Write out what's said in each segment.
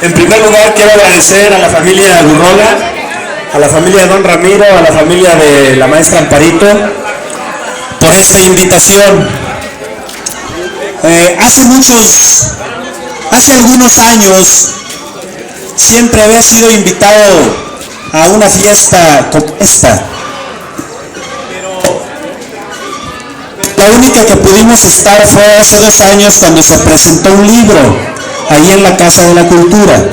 En primer lugar, quiero agradecer a la familia Gurrola, a la familia de don Ramiro, a la familia de la maestra Amparito, por esta invitación. Hace algunos años, siempre había sido invitado a una fiesta como esta. La única que pudimos estar fue hace 2 años cuando se presentó un libro ahí en la Casa de la Cultura.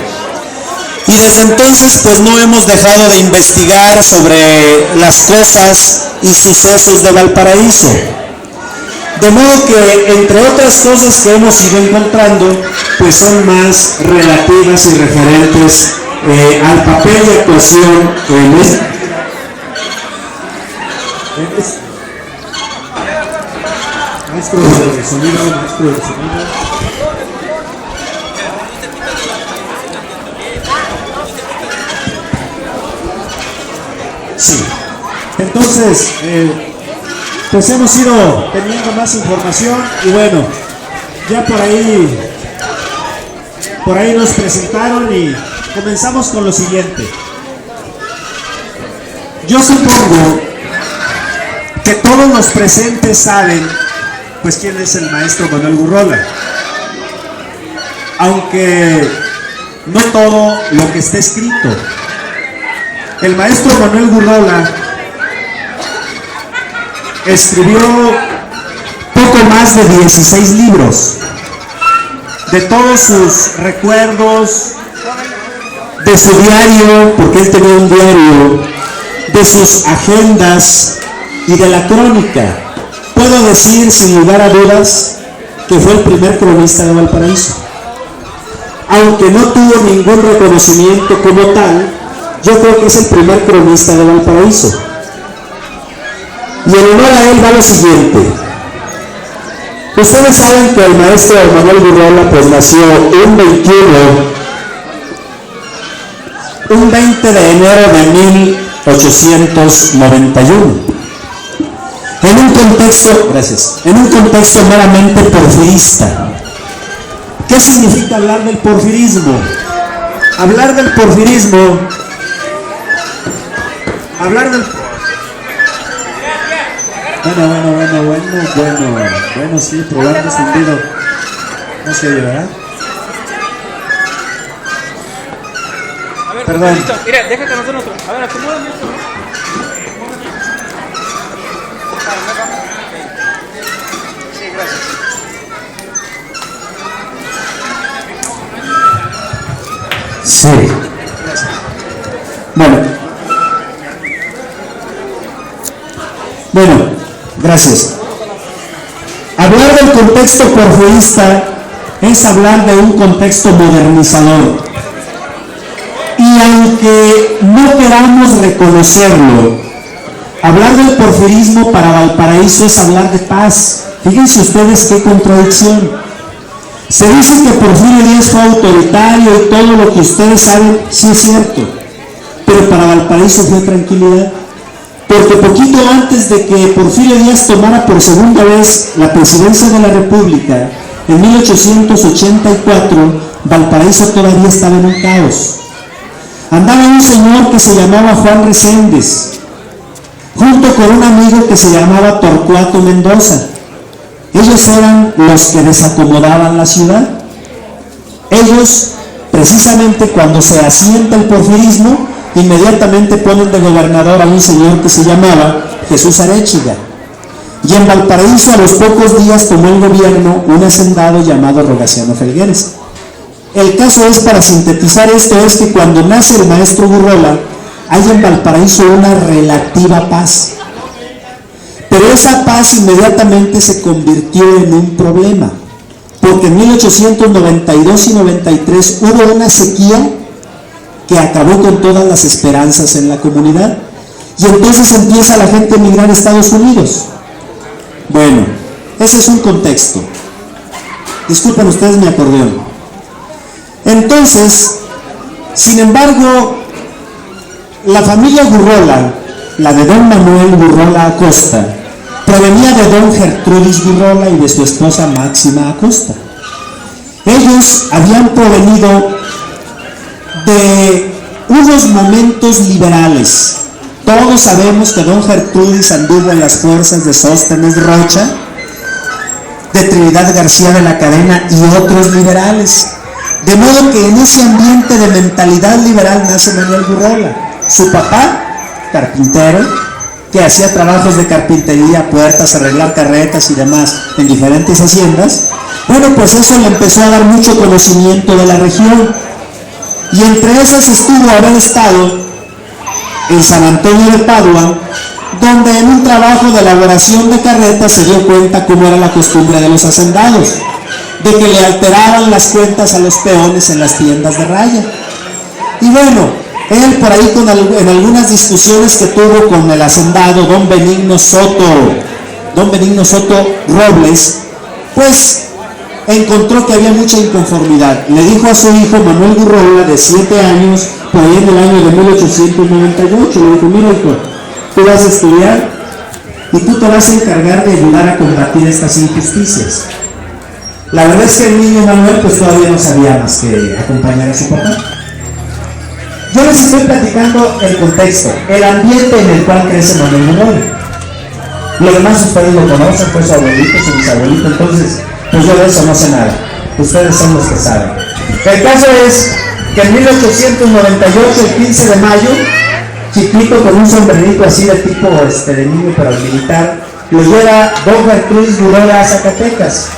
Y desde entonces pues no hemos dejado de investigar sobre las cosas y sucesos de Valparaíso. De modo que entre otras cosas que hemos ido encontrando pues son más relativas y referentes al papel y actuación en maestro de sonido. Sí, entonces pues hemos ido teniendo más información y bueno, ya por ahí nos presentaron y comenzamos con lo siguiente. Yo supongo que todos los presentes saben pues quién es el maestro Manuel Gurrola, aunque no todo lo que está escrito. El maestro Manuel Gurrola escribió poco más de 16 libros, de todos sus recuerdos, de su diario, porque él tenía un diario, de sus agendas y de la crónica. Puedo decir sin lugar a dudas que fue el primer cronista de Valparaíso. Aunque no tuvo ningún reconocimiento como tal, yo creo que es el primer cronista de Valparaíso. Y en honor a él va lo siguiente. Ustedes saben que el maestro Manuel Gurrola pues nació un 20 de enero de 1891. En un contexto meramente porfirista. ¿Qué significa hablar del porfirismo? Bueno, sí, probando sentido. No se oye, ¿verdad? A ver, perdón. Mira, deja que nosotros. A ver, acomódame esto, ¿no? Sí, gracias. Sí. Bueno, gracias. Hablar del contexto porfirista es hablar de un contexto modernizador. Y aunque no queramos reconocerlo, hablar del porfirismo para Valparaíso es hablar de paz. Fíjense ustedes qué contradicción. Se dice que Porfirio Díaz fue autoritario y todo lo que ustedes saben, sí es cierto, pero para Valparaíso fue tranquilidad. Porque poquito antes de que Porfirio Díaz tomara por segunda vez la presidencia de la República, en 1884, Valparaíso todavía estaba en un caos. Andaba un señor que se llamaba Juan Reséndez, junto con un amigo que se llamaba Torcuato Mendoza. Ellos eran los que desacomodaban la ciudad. Ellos, precisamente cuando se asienta el porfirismo, inmediatamente ponen de gobernador a un señor que se llamaba Jesús Arechiga. Y en Valparaíso a los pocos días tomó el gobierno un hacendado llamado Rogaciano Felgueres. El caso es, para sintetizar esto, es que cuando nace el maestro Gurrola, hay en Valparaíso una relativa paz. Pero esa paz inmediatamente se convirtió en un problema, porque en 1892 y 93 hubo una sequía que acabó con todas las esperanzas en la comunidad, y entonces empieza la gente a emigrar a Estados Unidos. Bueno, ese es un contexto. Disculpen ustedes mi acordeón. Entonces, sin embargo, la familia Gurrola, la de don Manuel Gurrola Acosta, provenía de don Gertrudis Gurrola y de su esposa Máxima Acosta. Ellos habían provenido de unos momentos liberales. Todos sabemos que don Gertrudis anduvo en las fuerzas de Sóstenes Rocha, de Trinidad García de la Cadena y otros liberales. De modo que en ese ambiente de mentalidad liberal nace Manuel Gurrola. Su papá, carpintero, que hacía trabajos de carpintería, puertas, arreglar carretas y demás en diferentes haciendas. Bueno, pues eso le empezó a dar mucho conocimiento de la región. Y entre esas estuvo haber estado en San Antonio de Padua, donde en un trabajo de elaboración de carretas se dio cuenta cómo era la costumbre de los hacendados, de que le alteraban las cuentas a los peones en las tiendas de raya. Y bueno, él por ahí en algunas discusiones que tuvo con el hacendado don Benigno Soto Robles, pues encontró que había mucha inconformidad. Le dijo a su hijo Manuel Gurrola, de 7 años, por ahí en el año de 1898, le dijo: mira, hijo, tú vas a estudiar y tú te vas a encargar de ayudar a combatir estas injusticias. La verdad es que el niño Manuel pues todavía no sabía más que acompañar a su papá. Yo les estoy platicando el contexto, el ambiente en el cual crece Manuel Gurrola. Lo demás ustedes lo conocen, fue su abuelito, su bisabuelito, entonces pues yo de eso no sé nada. Ustedes son los que saben. El caso es que en 1898, el 15 de mayo, chiquito con un sombrerito así de tipo de niño pero militar, lo lleva don Gertrudis Gurrola a Zacatecas.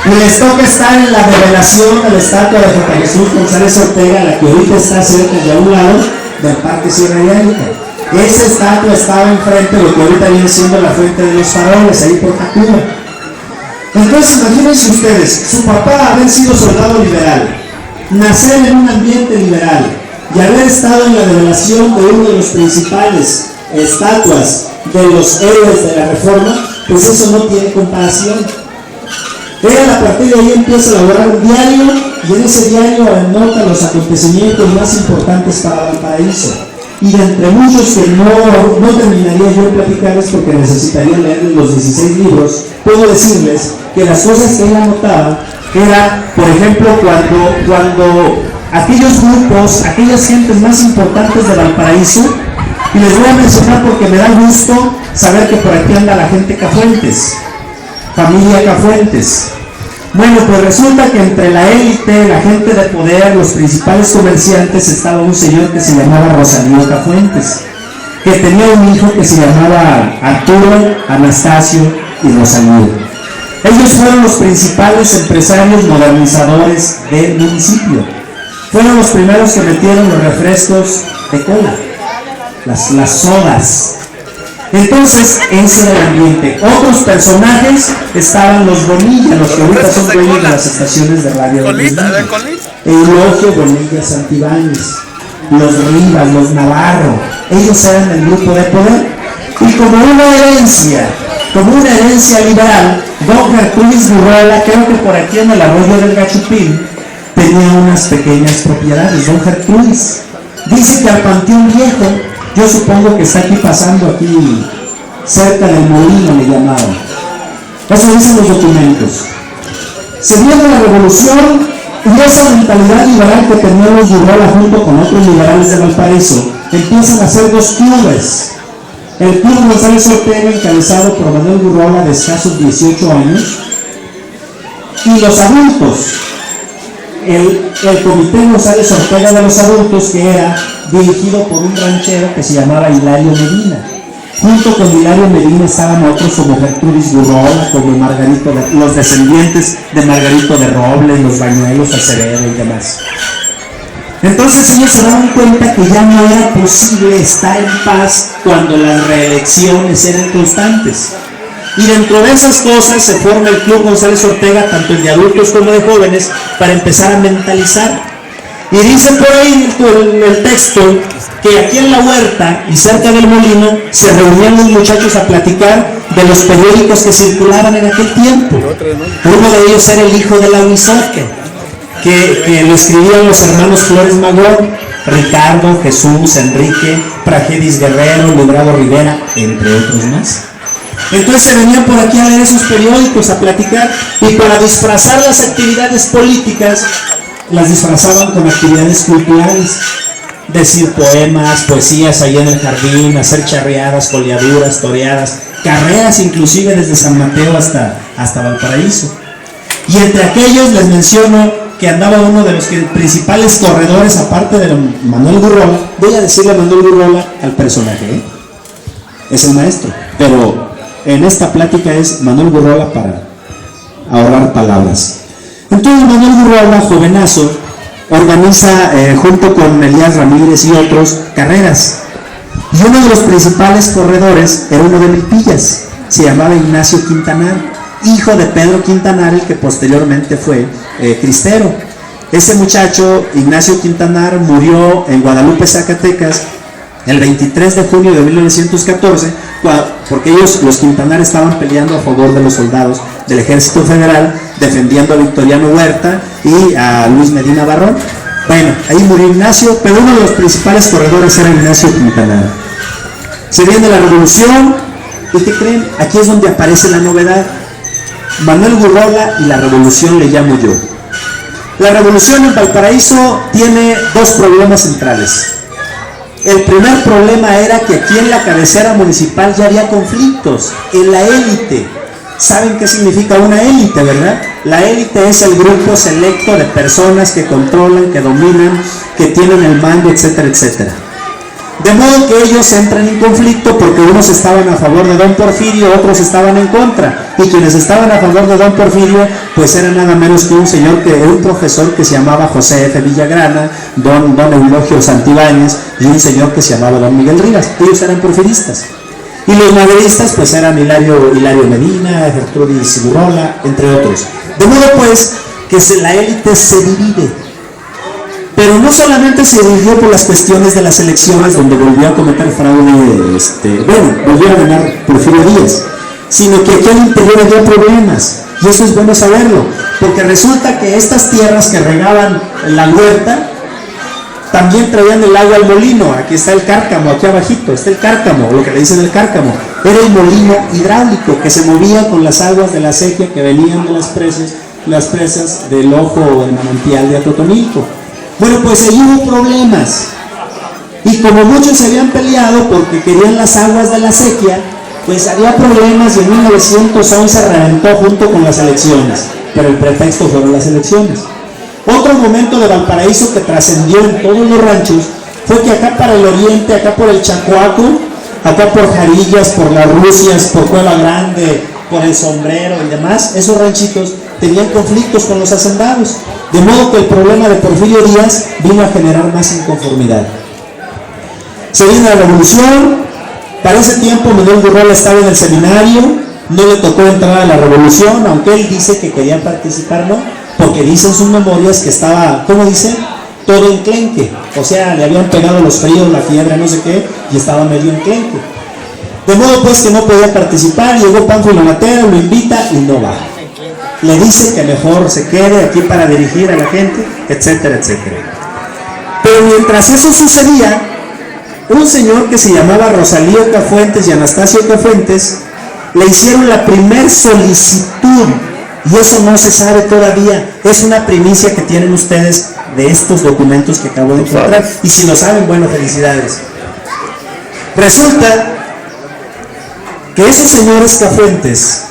Y les toca estar en la revelación de la estatua de J. Jesús González Ortega, la que ahorita está cerca de un lado del Parque Sierra Hidráulica. Esa estatua estaba enfrente de lo que ahorita viene siendo la Fuente de los Faroles, ahí por Tacuba. Entonces imagínense ustedes, su papá haber sido soldado liberal, nacer en un ambiente liberal y haber estado en la revelación de uno de los principales estatuas de los héroes de la Reforma, pues eso no tiene comparación. Él a partir de ahí empieza a elaborar un diario y en ese diario anota los acontecimientos más importantes para Valparaíso. Y de entre muchos que no terminaría yo de platicarles porque necesitaría leer los 16 libros, puedo decirles que las cosas que él anotaba era, por ejemplo, cuando aquellos grupos, aquellas gentes más importantes de Valparaíso, y les voy a mencionar porque me da gusto saber que por aquí anda la gente Cafuentes, familia Cafuentes. Bueno, pues resulta que entre la élite, la gente de poder, los principales comerciantes, estaba un señor que se llamaba Rosalío Cafuentes, que tenía un hijo que se llamaba Arturo, Anastasio y Rosalío. Ellos fueron los principales empresarios modernizadores del municipio. Fueron los primeros que metieron los refrescos de cola, las sodas. Entonces, ese era el ambiente. Otros personajes estaban los Bonilla, los que ahorita son dueños de las estaciones de radio. Eulogio Bonilla Santibáñez, los Rivas, los Navarro, ellos eran el grupo de poder. Y como una herencia liberal, don Gertrudis Gurrola, creo que por aquí en el arroyo del Gachupín, tenía unas pequeñas propiedades. Don Gertrudis dice que al Panteón Viejo, yo supongo que está aquí pasando, aquí cerca del molino le llamaban. Eso dicen los documentos. Se viene la revolución y esa mentalidad liberal que tenían los Gurrola junto con otros liberales de Valparaíso, empiezan a hacer dos clubes. El Club González Ortega, encabezado por Manuel Gurrola, de escasos 18 años, y los adultos. El Comité González Ortega de los Adultos, que era dirigido por un ranchero que se llamaba Hilario Medina. Junto con Hilario Medina estaban otros como Gertrudis Gurrola, como Margarito, los descendientes de Margarito de Robles, los Bañuelos, Acevedo y demás. Entonces ellos se daban cuenta que ya no era posible estar en paz cuando las reelecciones eran constantes. Y dentro de esas cosas se forma el Club González Ortega, tanto de adultos como de jóvenes, para empezar a mentalizar. Y dice por ahí en el texto que aquí en la huerta y cerca del molino se reunían los muchachos a platicar de los periódicos que circulaban en aquel tiempo. Uno de ellos era El Hijo de la Huizoque, que lo escribían los hermanos Flores Magón, Ricardo, Jesús, Enrique, Pragedis Guerrero, Librado Rivera, entre otros más. Entonces se venían por aquí a leer esos periódicos, a platicar, y para disfrazar las actividades políticas, las disfrazaban con actividades culturales, decir poemas, poesías ahí en el jardín, hacer charreadas, coleaduras, toreadas, carreras inclusive desde San Mateo hasta Valparaíso. Y entre aquellos les menciono que andaba uno de los principales corredores, aparte de Manuel Gurrola. Voy a decirle a Manuel Gurrola al personaje, es el maestro, pero en esta plática es Manuel Gurrola para ahorrar palabras. Entonces Manuel Gurrola, jovenazo, organiza junto con Elías Ramírez y otros carreras, y uno de los principales corredores era uno de Milpillas, se llamaba Ignacio Quintanar, hijo de Pedro Quintanar, el que posteriormente fue cristero. Ese muchacho, Ignacio Quintanar, murió en Guadalupe, Zacatecas, el 23 de junio de 1914, porque ellos, los Quintanar, estaban peleando a favor de los soldados del Ejército Federal, defendiendo a Victoriano Huerta y a Luis Medina Barrón. Bueno, ahí murió Ignacio, pero uno de los principales corredores era Ignacio Quintanar. Se viene la revolución, ¿y qué creen? Aquí es donde aparece la novedad. Manuel Gurrola y la revolución le llamo yo. La revolución en Valparaíso tiene dos problemas centrales. El primer problema era que aquí en la cabecera municipal ya había conflictos en la élite. ¿Saben qué significa una élite, verdad? La élite es el grupo selecto de personas que controlan, que dominan, que tienen el mando, etcétera, etcétera. De modo que ellos entran en conflicto porque unos estaban a favor de don Porfirio, otros estaban en contra. Y quienes estaban a favor de don Porfirio, pues era nada menos que un profesor que se llamaba José F. Villagrana, don Eulogio Santibáñez, y un señor que se llamaba don Miguel Rivas. Ellos eran porfiristas. Y los maderistas pues eran Hilario Medina, Gertrudis Gurrola, entre otros. De modo pues que la élite se divide. Pero no solamente se dividió por las cuestiones de las elecciones, donde volvió a cometer fraude, volvió a ganar Porfirio Díaz, sino que aquí al interior había problemas, y eso es bueno saberlo, porque resulta que estas tierras que regaban la huerta, también traían el agua al molino. Aquí está el cárcamo, aquí abajito está el cárcamo, lo que le dicen el cárcamo, era el molino hidráulico que se movía con las aguas de la acequia que venían de las presas del ojo o del manantial de Atotonilco. Bueno, pues allí hubo problemas, y como muchos se habían peleado porque querían las aguas de la acequia, pues había problemas, y en 1911 reventó junto con las elecciones, pero el pretexto fueron las elecciones. Otro momento de Valparaíso que trascendió en todos los ranchos fue que acá para el oriente, acá por el Chacoaco, acá por Jarillas, por las Rusias, por Cueva Grande, por el Sombrero y demás, esos ranchitos tenían conflictos con los hacendados, de modo que el problema de Porfirio Díaz vino a generar más inconformidad. Se viene la revolución. Para ese tiempo Manuel Gurrola estaba en el seminario, no le tocó entrar a la revolución, aunque él dice que quería participar, ¿no? Porque dice en sus memorias que estaba, ¿cómo dice? Todo enclenque, o sea, le habían pegado los fríos, la fiebre, no sé qué, y estaba medio enclenque. De modo pues que no podía participar. Llegó Pánfilo Matera, lo invita y no va. Le dice que mejor se quede aquí para dirigir a la gente, etcétera, etcétera. Pero mientras eso sucedía, un señor que se llamaba Rosalío Cafuentes y Anastasio Cafuentes le hicieron la primer solicitud, y eso no se sabe todavía, es una primicia que tienen ustedes de estos documentos que acabo de encontrar, y si lo saben, bueno, felicidades. Resulta que esos señores Cafuentes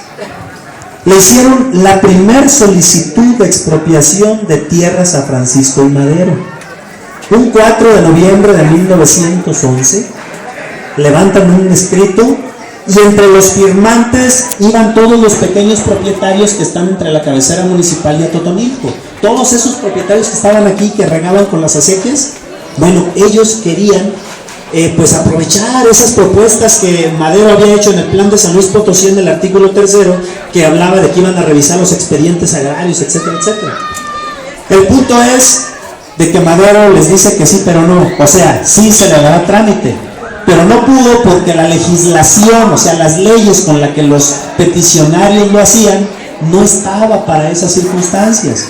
le hicieron la primer solicitud de expropiación de tierras a Francisco I. Madero. Un 4 de noviembre de 1911 levantan un escrito, y entre los firmantes iban todos los pequeños propietarios que están entre la cabecera municipal y Atotonilco. Todos esos propietarios que estaban aquí, que regaban con las acequias, bueno, ellos querían pues aprovechar esas propuestas que Madero había hecho en el plan de San Luis Potosí, en el artículo 3, que hablaba de que iban a revisar los expedientes agrarios, etcétera, etcétera. El punto es de que Madero les dice que sí, pero no, o sea, sí se le dará trámite, pero no pudo porque la legislación, o sea, las leyes con las que los peticionarios lo hacían, no estaba para esas circunstancias.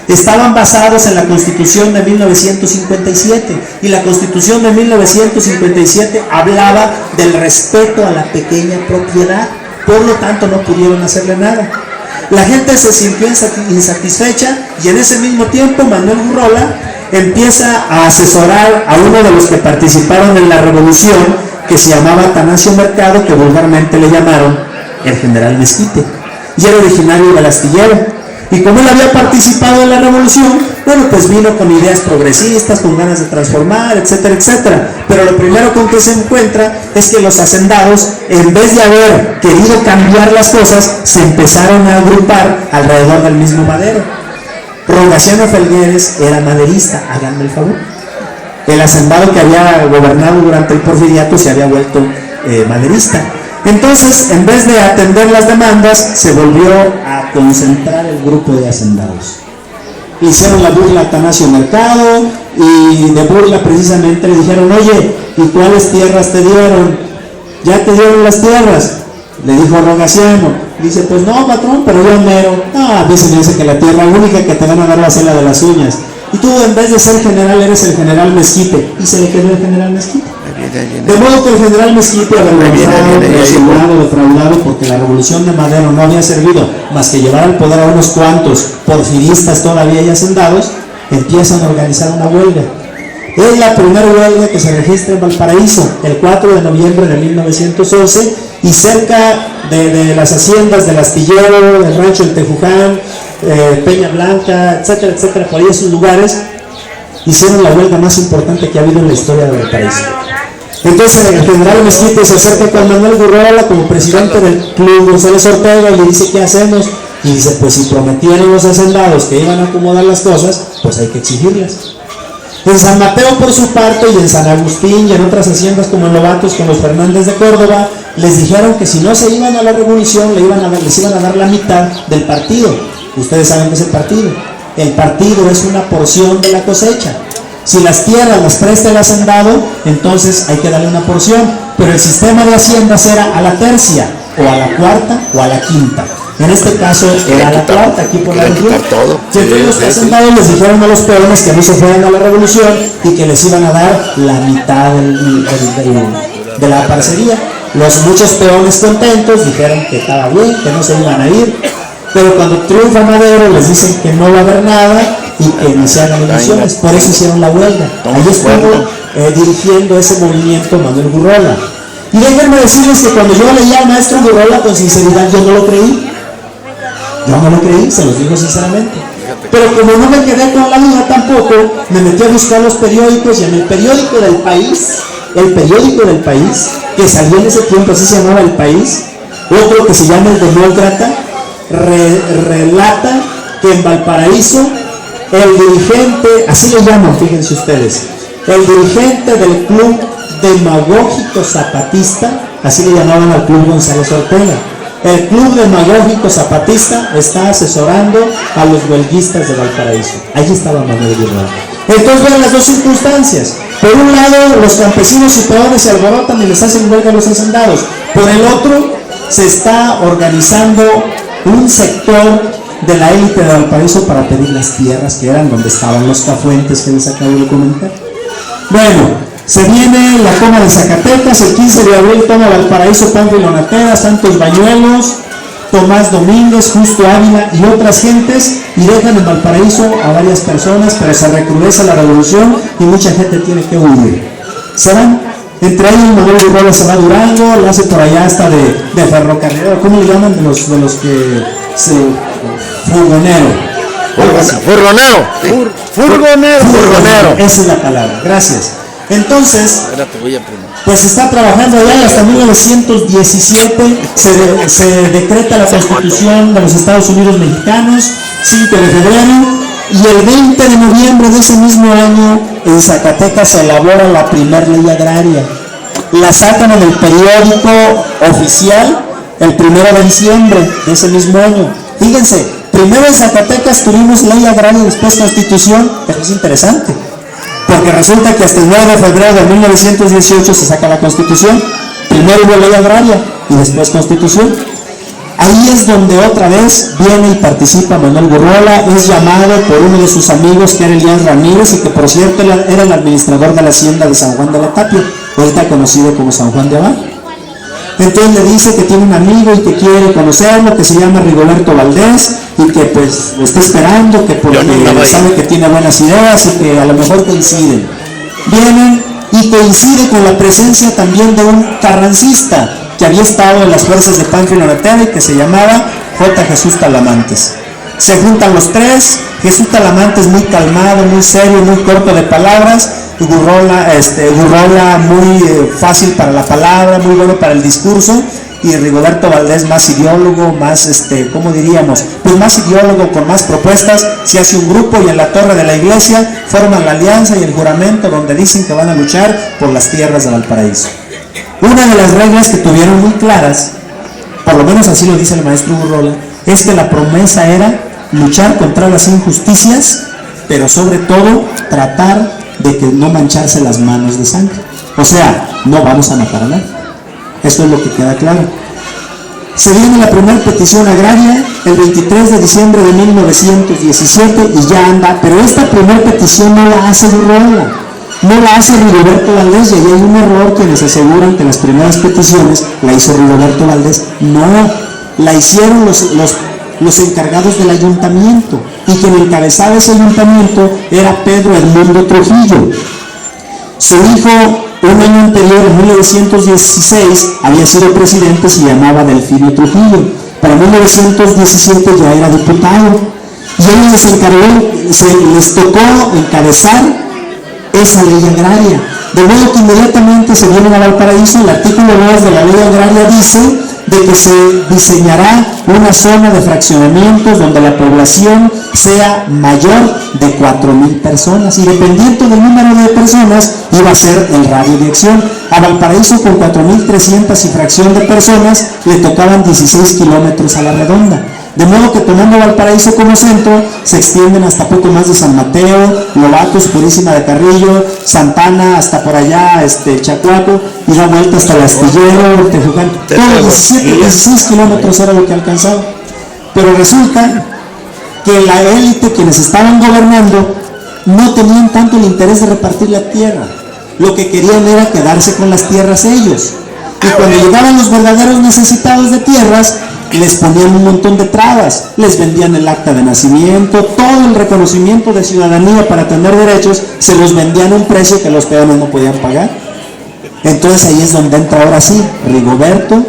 Estaban basados en la Constitución de 1957, y la Constitución de 1957 hablaba del respeto a la pequeña propiedad, por lo tanto no pudieron hacerle nada. La gente se sintió insatisfecha y en ese mismo tiempo Manuel Gurrola empieza a asesorar a uno de los que participaron en la revolución, que se llamaba Atanasio Mercado, que vulgarmente le llamaron el general Mezquite, y era originario del Astillero. Y como él había participado en la revolución, bueno, pues vino con ideas progresistas, con ganas de transformar, etcétera, etcétera. Pero lo primero con que se encuentra es que los hacendados, en vez de haber querido cambiar las cosas, se empezaron a agrupar alrededor del mismo madero. Rogaciano Felgueres era maderista, háganme el favor. El hacendado que había gobernado durante el porfiriato se había vuelto maderista. Entonces, en vez de atender las demandas, se volvió a concentrar el grupo de hacendados. Hicieron la burla a Atanasio Mercado y de burla precisamente le dijeron: oye, ¿y cuáles tierras te dieron? ¿Ya te dieron las tierras? Le dijo Rogaciano. Dice: pues no, patrón, pero yo mero. No, dice que la tierra única que te van a dar va a ser la de las uñas. Y tú, en vez de ser general, eres el general Mezquite. Y se le quedó el general Mezquite. De modo que el general Mezquite, avergonzado, traicionado, defraudado, porque la revolución de Madero no había servido más que llevar al poder a unos cuantos porfiristas todavía y hacendados, empiezan a organizar una huelga. Es la primera huelga que se registra en Valparaíso, el 4 de noviembre de 1911, y cerca de las haciendas del Astillero, del rancho El Tejuján, Peña Blanca, etcétera, etcétera, por ahí esos lugares, hicieron la huelga más importante que ha habido en la historia de Valparaíso. Entonces el general Mezquite se acerca con Manuel Gurrola como presidente del Club González Ortega y le dice: ¿qué hacemos? Y dice: pues si prometieron los hacendados que iban a acomodar las cosas, pues hay que exigirlas. En San Mateo, por su parte, y en San Agustín y en otras haciendas como en Lobatos con los Fernández de Córdoba, les dijeron que si no se iban a la revolución les iban a dar la mitad del partido. Ustedes saben qué es el partido. El partido es una porción de la cosecha. Si las tierras las presta el hacendado, entonces hay que darle una porción. Pero el sistema de haciendas era a la tercia, o a la cuarta, o a la quinta. En este caso era a la cuarta, aquí por la región. Y entonces los hacendados les dijeron a los peones que no se fueran a la revolución y que les iban a dar la mitad de la parcería. Los muchos peones contentos dijeron que estaba bien, que no se iban a ir. Pero cuando triunfa Madero les dicen que no va a haber nada y que no se hagan ilusiones. Por eso hicieron la huelga. Ahí estuvo dirigiendo ese movimiento Manuel Gurrola. Y déjenme decirles que cuando yo leía al maestro Gurrola con sinceridad, yo no lo creí. Yo no lo creí, se los digo sinceramente. Pero como no me quedé con la duda tampoco, me metí a buscar los periódicos, y en el periódico del País, que salió en ese tiempo, así se llamaba El País, otro que se llama El Demócrata, relata que en Valparaíso el dirigente, así lo llaman, fíjense ustedes, el dirigente del Club Demagógico Zapatista, así le llamaban al Club González Ortega, el Club Demagógico Zapatista está asesorando a los huelguistas de Valparaíso. Allí estaba Manuel Gurrola. Entonces vean las dos circunstancias. Por un lado, los campesinos y peones se alborotan y les hacen huelga a los hacendados. Por el otro, se está organizando un sector de la élite de Valparaíso para pedir las tierras que eran donde estaban los cafuentes que les acabo de comentar. Bueno, se viene la toma de Zacatecas, el 15 de abril toma Valparaíso, Pánfilo Natera, Santos Bañuelos, Tomás Domínguez, Justo Ávila y otras gentes, y dejan en Valparaíso a varias personas, pero se recrudece la revolución y mucha gente tiene que huir. Se van, entre ellos Manuel Gurrola se va a Durango, lo hace por allá hasta de ferrocarrilero, ¿cómo le llaman de los que se... Furgonero. Esa es la palabra, gracias. Entonces, pues está trabajando allá y hasta 1917 se decreta la Constitución de los Estados Unidos Mexicanos, 5 de febrero, y el 20 de noviembre de ese mismo año en Zacatecas se elabora la primera ley agraria. La sacan en el periódico oficial el 1 de diciembre de ese mismo año. Fíjense, primero en Zacatecas tuvimos ley agraria y después Constitución. Eso es interesante, porque resulta que hasta el 9 de febrero de 1918 se saca la Constitución. Primero hubo ley agraria y después Constitución. Ahí es donde otra vez viene y participa Manuel Gurrola, es llamado por uno de sus amigos que era Elías Ramírez y que por cierto era el administrador de la hacienda de San Juan de la Tapia, ahorita conocido como San Juan de Abad. Entonces le dice que tiene un amigo y que quiere conocerlo, que se llama Rigoberto Valdés, y que pues lo está esperando, que porque sabe que tiene buenas ideas y que a lo mejor coinciden. Vienen y coincide con la presencia también de un carrancista que había estado en las fuerzas de Panfilo Ortega y que se llamaba J. Jesús Talamantes. Se juntan los tres. Jesús Talamantes muy calmado, muy serio, muy corto de palabras. Gurrola muy fácil para la palabra, muy bueno para el discurso, y Rigoberto Valdés más ideólogo, más ¿cómo diríamos? Pues más ideólogo, con más propuestas. Se hace un grupo y en la torre de la iglesia forman la alianza y el juramento donde dicen que van a luchar por las tierras de Valparaíso. Una de las reglas que tuvieron muy claras, por lo menos así lo dice el maestro Gurrola, es que la promesa era luchar contra las injusticias, pero sobre todo tratar de que no mancharse las manos de sangre. O sea, no vamos a matar a nadie. Eso es lo que queda claro. Se viene la primera petición agraria el 23 de diciembre de 1917 y ya anda, pero esta primera petición no la hace Gurrola, no la hace Rigoberto Valdés, y ahí hay un error. Quienes aseguran que las primeras peticiones la hizo Rigoberto Valdés. No, la hicieron los encargados del ayuntamiento, y quien encabezaba ese ayuntamiento era Pedro Edmundo Trujillo. Su hijo, un año anterior, en 1916, había sido presidente, se llamaba Delfino Trujillo. Para 1917 ya era diputado, y él les encargó, les tocó encabezar esa ley agraria. De modo que inmediatamente se vienen a Valparaíso. El artículo 2 de la ley agraria dice de que se diseñará una zona de fraccionamientos donde la población sea mayor de 4,000 personas, y dependiendo del número de personas iba a ser el radio de acción. A Valparaíso, con 4,300 y fracción de personas, le tocaban 16 kilómetros a la redonda. De modo que, tomando Valparaíso como centro, se extienden hasta poco más de San Mateo, Lobatos, Purísima de Carrillo, Santana, hasta por allá, Chacuaco, y da vuelta hasta el Astillero, Tejucán. Todos 16 kilómetros era lo que alcanzaba. Pero resulta que la élite, quienes estaban gobernando, no tenían tanto el interés de repartir la tierra. Lo que querían era quedarse con las tierras ellos. Y cuando llegaban los verdaderos necesitados de tierras, les ponían un montón de trabas, les vendían el acta de nacimiento, todo el reconocimiento de ciudadanía para tener derechos, se los vendían a un precio que los peones no podían pagar. Entonces ahí es donde entra ahora sí Rigoberto,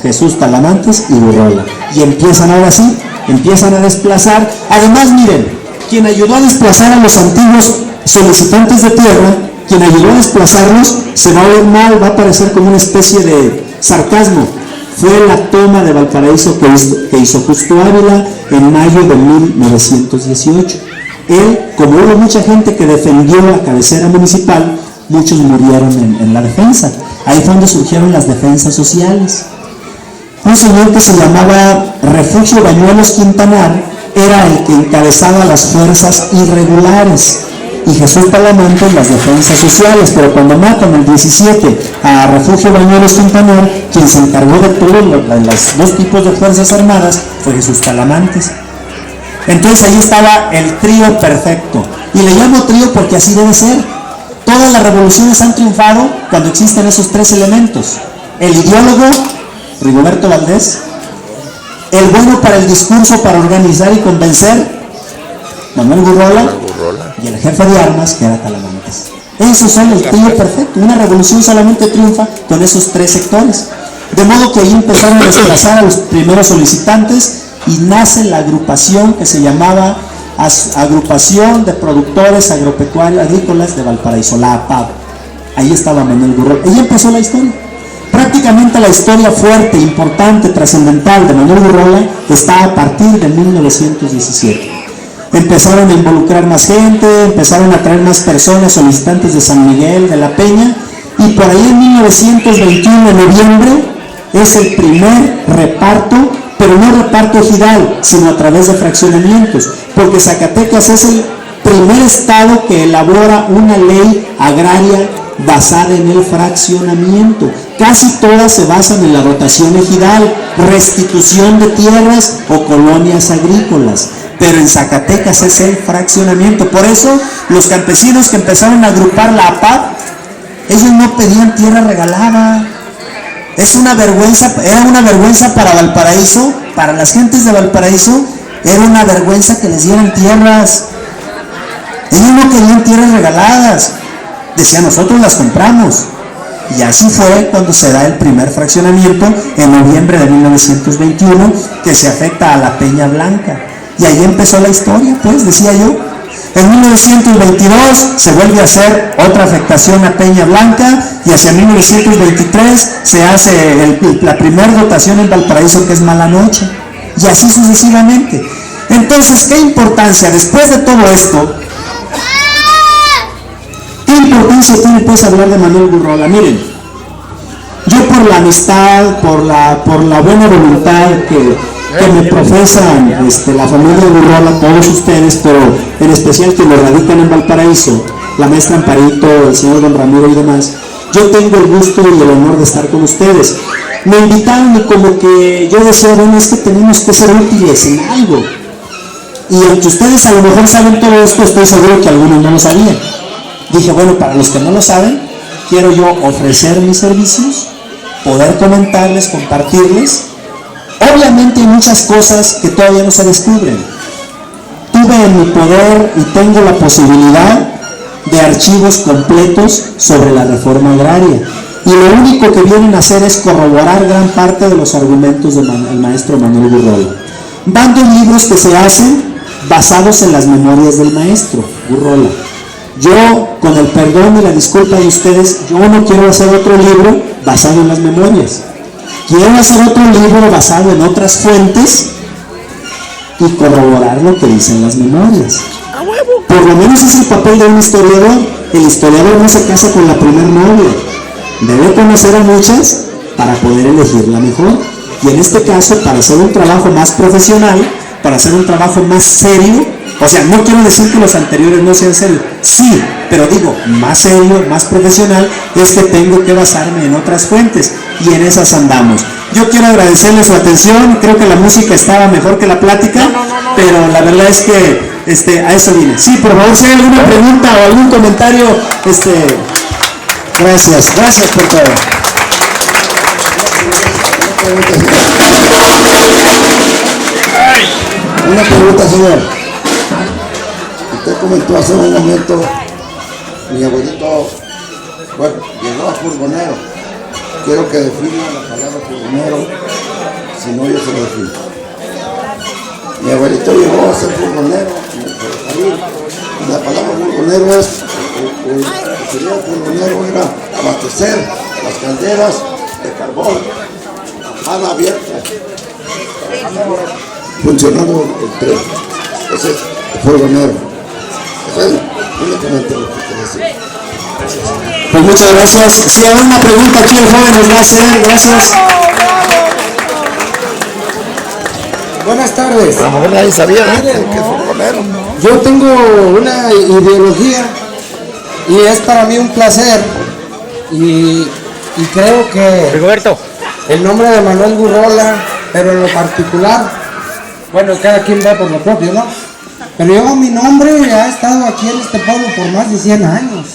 Jesús Talamantes y Gurrola, y empiezan ahora sí, empiezan a desplazar. Además, miren, quien ayudó a desplazar a los antiguos solicitantes de tierra, quien ayudó a desplazarlos, se va a ver mal, va a parecer como una especie de sarcasmo. Fue la toma de Valparaíso que hizo Justo Ávila en mayo de 1918. Él, como hubo mucha gente que defendió la cabecera municipal, muchos murieron en la defensa. Ahí fue donde surgieron las defensas sociales. Un señor que se llamaba Refugio Bañuelos Quintanar era el que encabezaba las fuerzas irregulares, y Jesús Talamantes las defensas sociales. Pero cuando matan el 17 a Refugio Bañuelos Quintanar, quien se encargó de todos los dos tipos de fuerzas armadas fue Jesús Talamantes. Entonces ahí estaba el trío perfecto, y le llamo trío porque así debe ser. Todas las revoluciones han triunfado cuando existen esos tres elementos: el ideólogo, Rigoberto Valdés; el bueno para el discurso, para organizar y convencer, Manuel Gurrola; y el jefe de armas, que era Talamantes. Esos son el trío perfecto. Una revolución solamente triunfa con esos tres sectores. De modo que ahí empezaron a desplazar a los primeros solicitantes, y nace la agrupación que se llamaba Agrupación de Productores Agropecuarios Agrícolas de Valparaíso, la APAV. Ahí estaba Manuel Gurrola. Ahí empezó la historia. Prácticamente la historia fuerte, importante, trascendental de Manuel Gurrola está a partir de 1917. Empezaron a involucrar más gente, empezaron a traer más personas, solicitantes de San Miguel, de La Peña, y por ahí en 1921, de noviembre, es el primer reparto, pero no reparto ejidal, sino a través de fraccionamientos, porque Zacatecas es el primer estado que elabora una ley agraria basada en el fraccionamiento. Casi todas se basan en la dotación ejidal, restitución de tierras o colonias agrícolas, pero en Zacatecas es el fraccionamiento. Por eso los campesinos que empezaron a agrupar la APAV, ellos no pedían tierra regalada, Es una vergüenza, era una vergüenza para Valparaíso, para las gentes de Valparaíso, era una vergüenza que les dieran tierras. Ellos no querían tierras regaladas, decían nosotros las compramos. Y así fue cuando se da el primer fraccionamiento en noviembre de 1921, que se afecta a la Peña Blanca. Y ahí empezó la historia, pues, decía yo. En 1922 se vuelve a hacer otra afectación a Peña Blanca y hacia 1923 se hace la primera dotación en Valparaíso, que es Mala Noche, y así sucesivamente. Entonces, ¿qué importancia después de todo esto? ¿Qué importancia tiene pues hablar de Manuel Gurrola? Miren, yo por la amistad, por la buena voluntad que me profesan la familia Gurrola, todos ustedes, pero en especial que lo radican en Valparaíso, la maestra Amparito, el señor Don Ramiro y demás, yo tengo el gusto y el honor de estar con ustedes. Me invitaron y como que yo decía, bueno, es que tenemos que ser útiles en algo. Y aunque ustedes a lo mejor saben todo esto, estoy seguro que algunos no lo sabían. Dije, bueno, para los que no lo saben, quiero yo ofrecer mis servicios, poder comentarles, compartirles. Obviamente hay muchas cosas que todavía no se descubren. Tuve en mi poder y tengo la posibilidad de archivos completos sobre la reforma agraria. Y lo único que vienen a hacer es corroborar gran parte de los argumentos del maestro Manuel Gurrola. Van dos libros que se hacen basados en las memorias del maestro Gurrola. Yo, con el perdón y la disculpa de ustedes, yo no quiero hacer otro libro basado en las memorias. Quiero hacer otro libro basado en otras fuentes y corroborar lo que dicen las memorias. Por lo menos es el papel de un historiador. El historiador no se casa con la primer novia. Debe conocer a muchas para poder elegir la mejor. Y en este caso, para hacer un trabajo más profesional, para hacer un trabajo más serio, o sea, no quiero decir que los anteriores no sean serios, sí, pero digo, más serio, más profesional, es que tengo que basarme en otras fuentes, y en esas andamos. Yo quiero agradecerles su atención, creo que la música estaba mejor que la plática, pero la verdad es que a eso vine. Sí, por favor, si hay alguna pregunta o algún comentario, gracias por todo. Una pregunta, señor. Usted comentó hace un momento, mi abuelito, bueno, llegó a furgonero. Quiero que defina la palabra furgonero, si no yo se lo defino. Mi abuelito llegó a ser furgonero en el ferrocarril. La palabra furgonero es, el que sería furgonero era abastecer las calderas de carbón, a mano abierta, funcionando el tren. Ese es el furgonero. Eso es únicamente lo que quiero decir. Pues muchas gracias. Si hay una pregunta aquí el joven nos va a hacer, gracias. Buenas tardes. A lo mejor nadie sabía que es furgonero. Yo tengo una ideología y es para mí un placer y creo que Rigoberto. el nombre de Manuel Gurrola, pero en lo particular, bueno, cada quien va por lo propio, ¿no? Pero yo, mi nombre ha estado aquí en este pueblo por más de 100 años.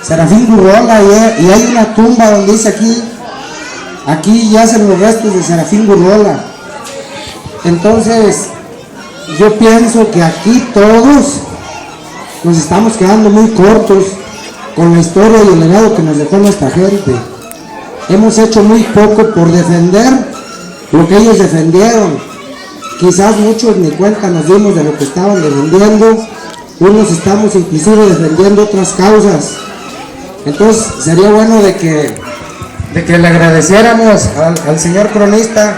Serafín Gurrola, y hay una tumba donde dice aquí yacen los restos de Serafín Gurrola. Entonces, yo pienso que aquí todos nos estamos quedando muy cortos con la historia y el legado que nos dejó nuestra gente. Hemos hecho muy poco por defender lo que ellos defendieron. Quizás muchos ni cuenta nos dimos de lo que estaban defendiendo. Unos estamos inclusive defendiendo otras causas. Entonces sería bueno de que le agradeciéramos al señor cronista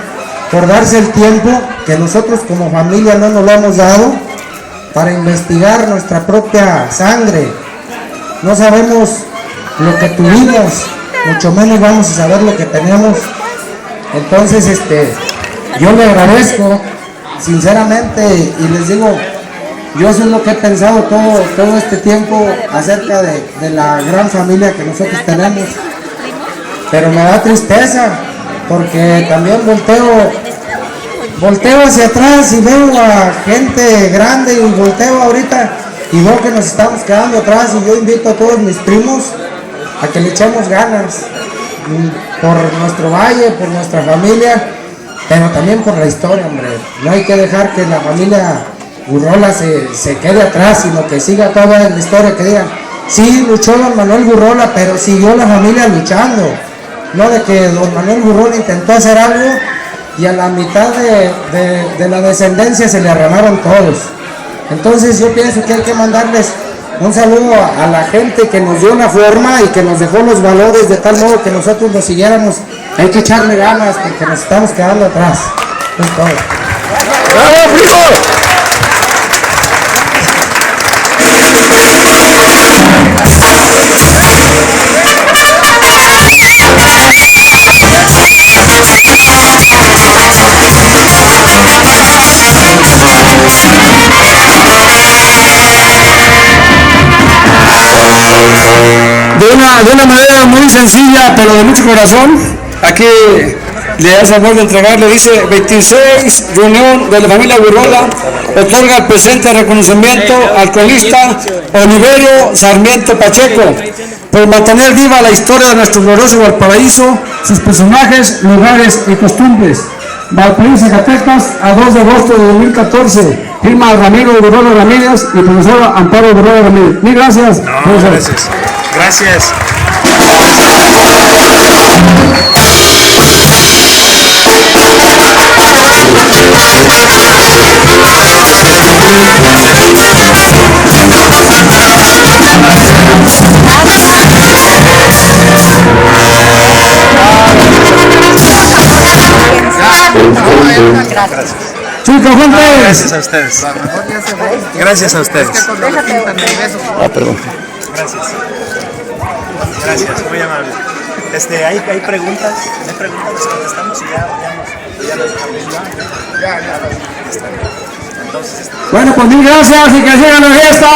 por darse el tiempo que nosotros como familia no nos lo hemos dado para investigar nuestra propia sangre. No sabemos lo que tuvimos, mucho menos vamos a saber lo que tenemos. Entonces yo le agradezco sinceramente y les digo, yo eso es lo que he pensado todo este tiempo acerca de la gran familia que nosotros tenemos. Pero me da tristeza porque también volteo hacia atrás y veo a gente grande y volteo ahorita y veo que nos estamos quedando atrás, y yo invito a todos mis primos a que le echemos ganas. por nuestro valle, por nuestra familia, pero también por la historia, hombre. No hay que dejar que la familia Gurrola se quede atrás, sino que siga toda la historia, que digan, sí, luchó don Manuel Gurrola, pero siguió la familia luchando. No de que don Manuel Gurrola intentó hacer algo y a la mitad de la descendencia se le arramaron todos. Entonces yo pienso que hay que mandarles un saludo a la gente que nos dio una forma y que nos dejó los valores de tal modo que nosotros nos siguiéramos. Hay que echarle ganas porque nos estamos quedando atrás. Es todo. ¡Bravo, primo! De una manera muy sencilla, pero de mucho corazón, aquí le hace favor de entregar, le dice 26 reunión de la familia Gurrola, otorga el presente reconocimiento al cronista Oliverio Sarmiento Pacheco, por mantener viva la historia de nuestro glorioso Valparaíso, sus personajes, lugares y costumbres. Valparaíso, Zacatecas, a 2 de agosto de 2014. Firma Ramiro Gurrola Ramírez y profesora Amparo Gurrola Ramírez. Mil gracias. No, gracias. Gracias. Chico Fuentes. Gracias a ustedes. Gracias a ustedes. Perdón. Gracias. Gracias, muy amable. Hay preguntas, les contestamos y ya las dejamos. Bueno, pues mil gracias y que sigan la fiesta.